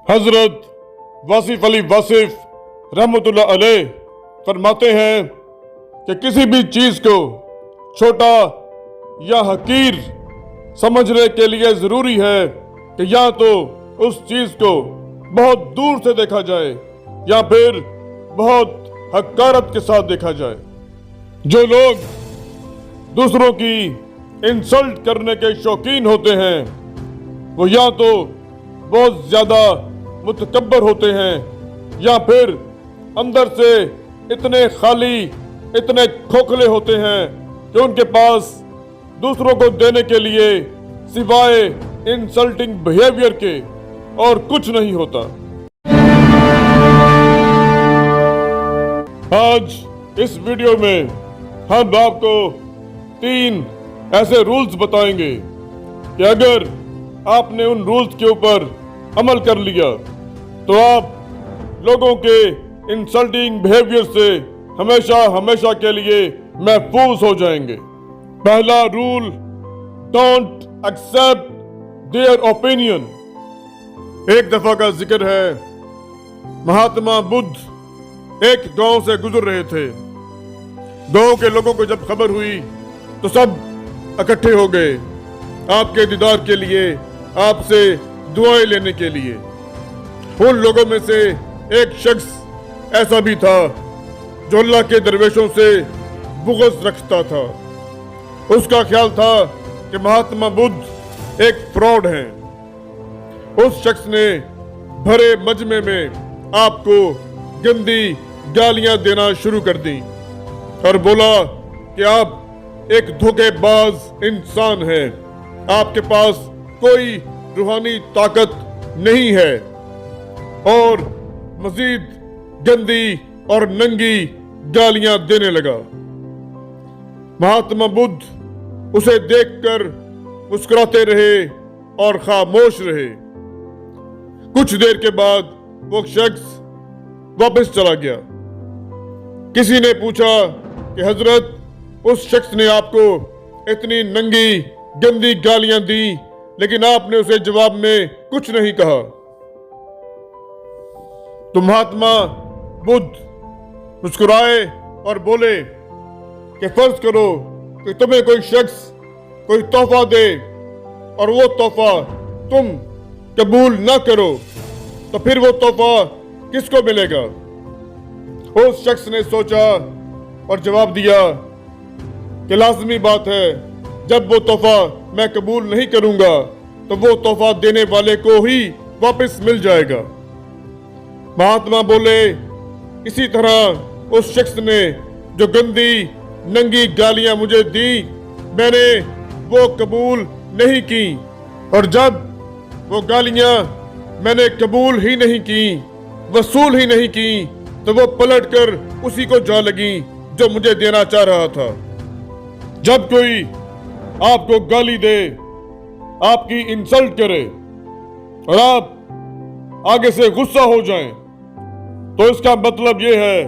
हजरत वासिफ अली वासिफ रहमतुल्लाह अलैह फरमाते हैं कि किसी भी चीज़ को छोटा या हकीर समझने के लिए ज़रूरी है कि या तो उस चीज़ को बहुत दूर से देखा जाए या फिर बहुत हकारत के साथ देखा जाए। जो लोग दूसरों की इंसल्ट करने के शौकीन होते हैं वो या तो बहुत ज़्यादा मुतकब्बर होते हैं या फिर अंदर से इतने खाली, इतने खोखले होते हैं कि उनके पास दूसरों को देने के लिए सिवाय इंसल्टिंग बिहेवियर के और कुछ नहीं होता। आज इस वीडियो में हम आपको 3 ऐसे रूल्स बताएंगे कि अगर आपने उन रूल्स के ऊपर अमल कर लिया तो आप लोगों के इंसल्टिंग बिहेवियर से हमेशा हमेशा के लिए महफूज हो जाएंगे। पहला rule, don't accept their opinion. एक दफा का जिक्र है, महात्मा बुद्ध एक गांव से गुजर रहे थे। गांव के लोगों को जब खबर हुई तो सब इकट्ठे हो गए आपके दीदार के लिए, आपसे दुआएं लेने के लिए। उन लोगों में से एक शख्स ऐसा भी था जो अल्लाह के दरवेशों से बुग़्ज़ रखता था। उसका ख्याल था कि महात्मा बुद्ध एक फ्रॉड हैं। उस शख्स ने भरे मजमे में आपको गंदी गालियां देना शुरू कर दी और बोला कि आप एक धोखेबाज इंसान हैं, आपके पास कोई रूहानी ताकत नहीं है, और मजीद गंदी और नंगी गालियां देने लगा। महात्मा बुद्ध उसे देखकर मुस्कुराते रहे और खामोश रहे। कुछ देर के बाद वो शख्स वापस चला गया। किसी ने पूछा कि हजरत, उस शख्स ने आपको इतनी नंगी गंदी गालियां दी लेकिन आपने उसे जवाब में कुछ नहीं कहा। तो महात्मा बुद्ध मुस्कुराए और बोले कि फर्ज करो कि तुम्हें कोई शख्स कोई तोहफा दे और वो तोहफा तुम कबूल ना करो, तो फिर वो तोहफा किसको मिलेगा? उस शख्स ने सोचा और जवाब दिया कि लाजमी बात है, जब वो तोहफा मैं कबूल नहीं करूंगा तो वो तोहफा देने वाले को ही वापस मिल जाएगा। महात्मा बोले, इसी तरह उस शख्स ने जो गंदी नंगी गालियां मुझे दी, मैंने वो कबूल नहीं की, और जब वो गालियां मैंने कबूल ही नहीं की, वसूल ही नहीं की, तो वो पलटकर उसी को जा लगी जो मुझे देना चाह रहा था। जब कोई आपको गाली दे, आपकी इंसल्ट करे और आप आगे से गुस्सा हो जाएं, तो इसका मतलब ये है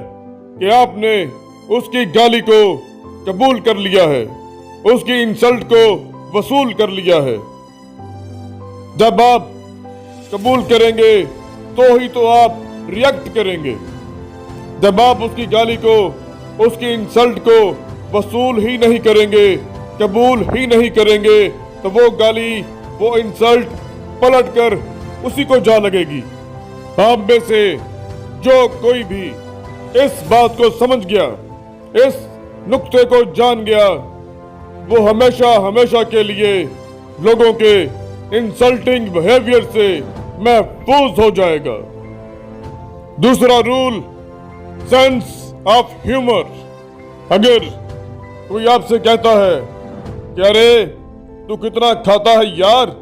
कि आपने उसकी गाली को कबूल कर लिया है, उसकी इंसल्ट को वसूल कर लिया है। जब आप कबूल करेंगे तो ही तो आप रिएक्ट करेंगे। जब आप उसकी गाली को, उसकी इंसल्ट को वसूल ही नहीं करेंगे, कबूल ही नहीं करेंगे, तो वो गाली, वो इंसल्ट पलटकर उसी को जा लगेगी। आप में से जो कोई भी इस बात को समझ गया, इस नुक्ते को जान गया, वो हमेशा हमेशा के लिए लोगों के इंसल्टिंग बिहेवियर से महफूज हो जाएगा। दूसरा रूल, सेंस ऑफ ह्यूमर। अगर कोई आपसे कहता है कि अरे तू कितना खाता है यार,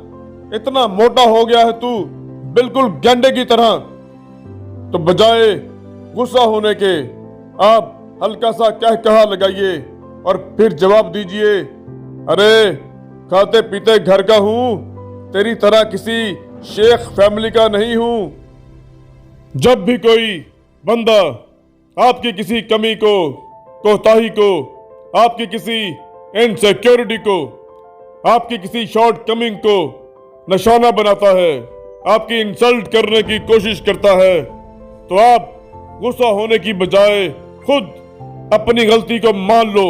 इतना मोटा हो गया है तू, बिल्कुल गंडे की तरह, तो बजाय गुस्सा होने के आप हल्का सा कहा लगाइए और फिर जवाब दीजिए, अरे खाते पीते घर का हूं, तेरी तरह किसी शेख फैमिली का नहीं हूं। जब भी कोई बंदा आपकी किसी कमी को, कोताही को, आपकी किसी इनसिक्योरिटी को, आपकी किसी शॉर्ट कमिंग को निशाना बनाता है, आपकी इंसल्ट करने की कोशिश करता है तो आप गुस्सा होने की बजाय खुद अपनी गलती को मान लो।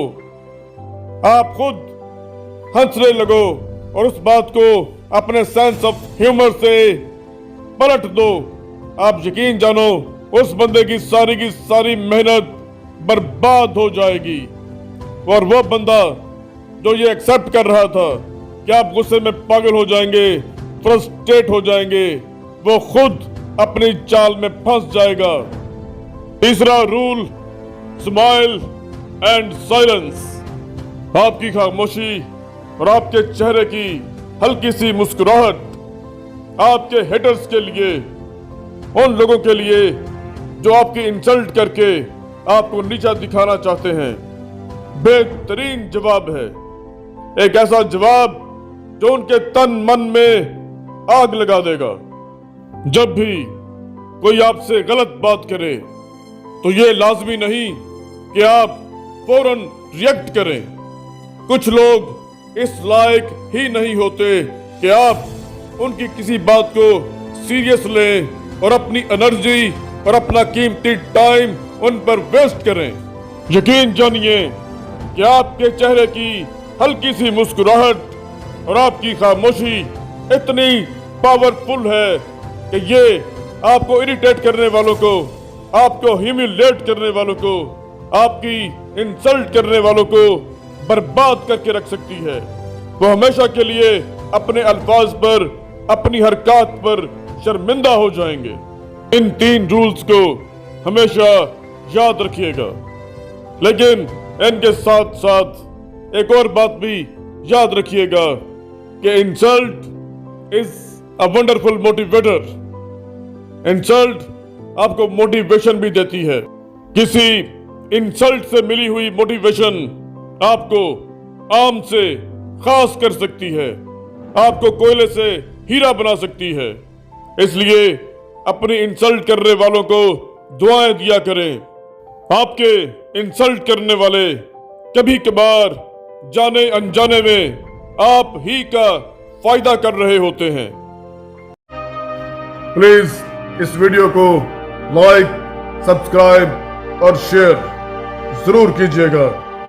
आप खुद हंसने लगो और उस बात को अपने सेंस ऑफ ह्यूमर से पलट दो। आप यकीन जानो उस बंदे की सारी मेहनत बर्बाद हो जाएगी। और वो बंदा जो ये एक्सेप्ट कर रहा था कि आप गुस्से में पागल हो जाएंगे, फ्रस्ट्रेट हो जाएंगे, वो खुद अपनी चाल में फंस जाएगा। तीसरा रूल, स्माइल एंड साइलेंस। आपकी खामोशी और आपके चेहरे की हल्की सी मुस्कुराहट आपके हेटर्स के लिए, उन लोगों के लिए जो आपकी इंसल्ट करके आपको नीचा दिखाना चाहते हैं, बेहतरीन जवाब है। एक ऐसा जवाब जो उनके तन मन में आग लगा देगा। जब भी कोई आपसे गलत बात करे तो ये लाजमी नहीं कि आप फौरन रिएक्ट करें। कुछ लोग इस लायक ही नहीं होते कि आप उनकी किसी बात को सीरियस लें और अपनी एनर्जी और अपना कीमती टाइम उन पर वेस्ट करें। यकीन जानिए कि आपके चेहरे की हल्की सी मुस्कुराहट और आपकी खामोशी इतनी पावरफुल है कि ये आपको इरिटेट करने वालों को, आपको ह्यूमिलेट करने वालों को, आपकी इंसल्ट करने वालों को बर्बाद करके रख सकती है। वो हमेशा के लिए अपने अल्फाज पर, अपनी हरकत पर शर्मिंदा हो जाएंगे। इन 3 रूल्स को हमेशा याद रखिएगा। लेकिन इनके साथ साथ एक और बात भी याद रखिएगा कि insult is a wonderful motivator. Insult आपको मोटिवेशन भी देती है। किसी इंसल्ट से मिली हुई मोटिवेशन आपको आम से खास कर सकती है, आपको कोयले से हीरा बना सकती है। इसलिए अपनी इंसल्ट करने वालों को दुआएं दिया करें। आपके इंसल्ट करने वाले कभी कभार जाने अनजाने में आप ही का फायदा कर रहे होते हैं। प्लीज इस वीडियो को लाइक, सब्सक्राइब और शेयर जरूर कीजिएगा।